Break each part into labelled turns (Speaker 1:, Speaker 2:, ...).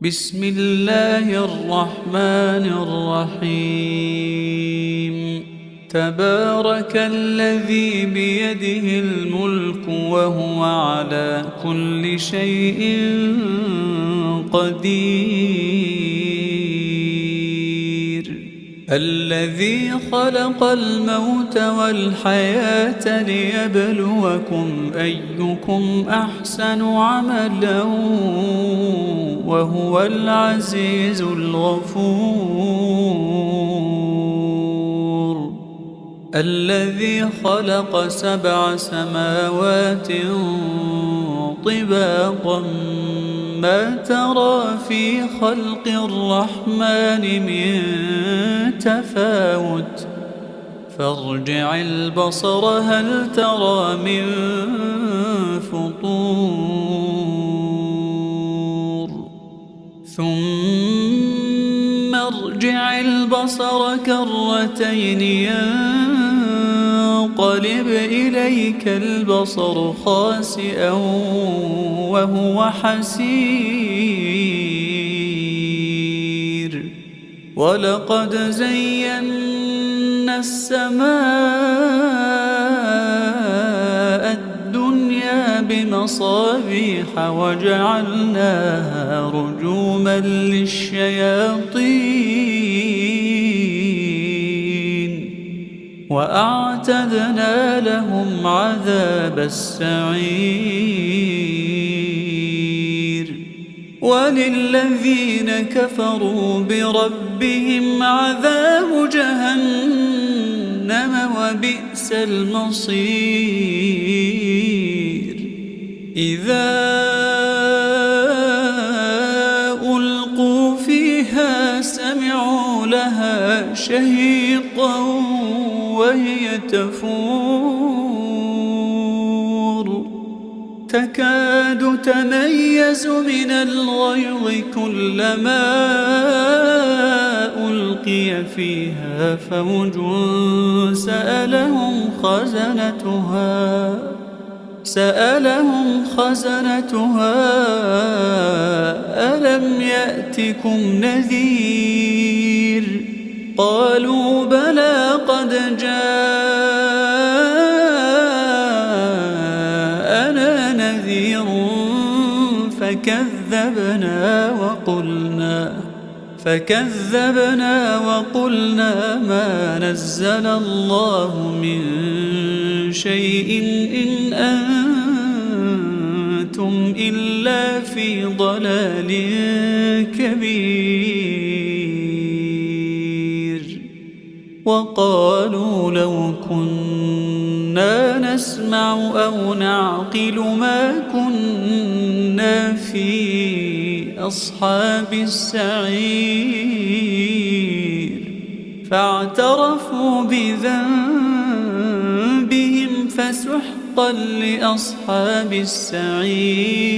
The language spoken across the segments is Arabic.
Speaker 1: بسم الله الرحمن الرحيم. تبارك الذي بيده الملك وهو على كل شيء قدير. الذي خلق الموت والحياة ليبلوكم أيكم أحسن عملا وهو العزيز الغفور. الذي خلق 7 سماوات طباقا ما ترى في خلق الرحمن من تفاوت فارجع البصر هل ترى من فطور ثم ارجع البصر كرتين ينقلب إليك البصر خاسئا وهو حسير. ولقد زينا السماء الدنيا بمصابيح وجعلناها رجوما للشياطين وأعتدنا لهم عذاب السعير. وللذين كفروا بربهم عذاب جهنم وبئس المصير. إذا ألقوا فيها سمعوا لها شهيقا وهي تفور تكاد تميز من الغيظ كلما ألقي فيها فوج سألهم خزنتها ألم يأتكم نذير قالوا بلى قد جاءنا نذير فكذبنا وقلنا ما نزل الله من شيء إن أنتم إلا في ضلال كبير. وقالوا لو كنا نسمع أو نعقل ما كنا في أصحاب السعير. فاعترفوا بذنبهم فسحقا لأصحاب السعير.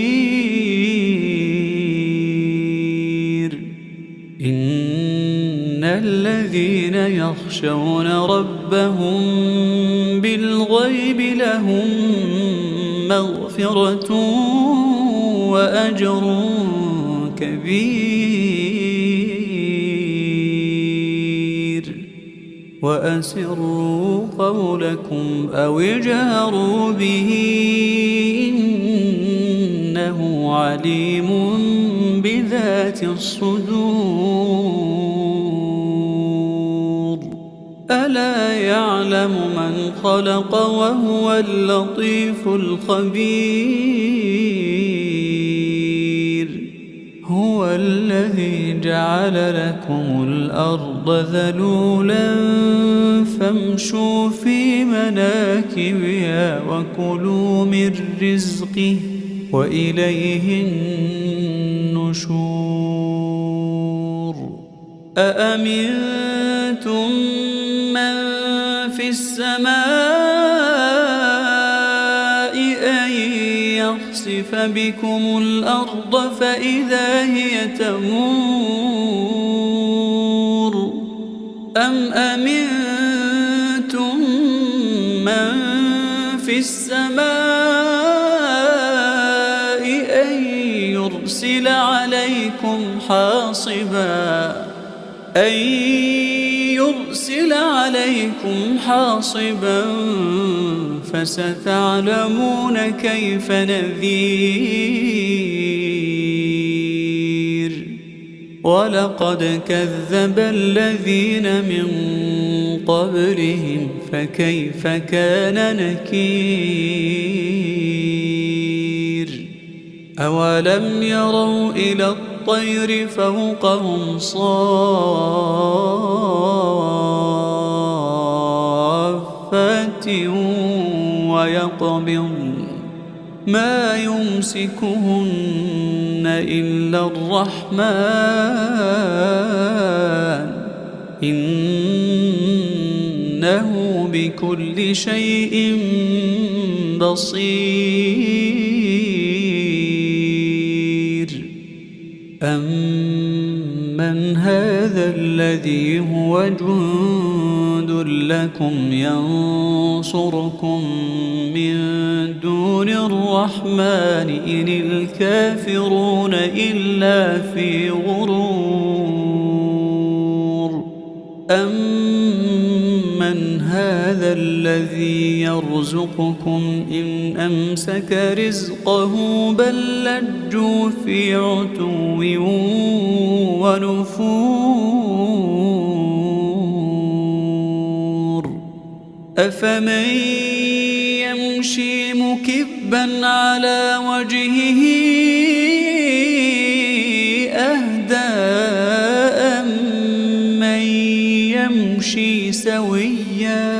Speaker 1: إن الذين يخشون ربهم بالغيب لهم مغفرة وأجر كبير. وأسروا قولكم أو اجهروا به إنه عليم بذات الصدور. ألا يعلم من خلق وهو اللطيف الخبير. هو الذي جعل لكم الأرض ذلولا فامشوا في مناكبها وكلوا من رزقه وإليه النشور. أأمنتم من في السماء أن يخسف بكم الأرض فإذا هي تمور أم أمنتم من في السماء أن يرسل عليكم حاصبا أن يرسل عليكم حاصبا فستعلمون كيف نذير ولقد كذب الذين من قبلهم فكيف كان نكير أولم يروا إلى الطير فوقهم صافات ويقبضن ما يمسكهن إلا الرحمن إنه بكل شيء بصير أمن هذا الذي هو جند لكم ينصركم من دون الرحمن إن الكافرون إلا في غرور أمن هذا الذي يرزقكم إن أمسك رزقه بل لجوا في عتو ونفور أفمن يمشي مكبا على وجهه أهدى أمن يمشي سويا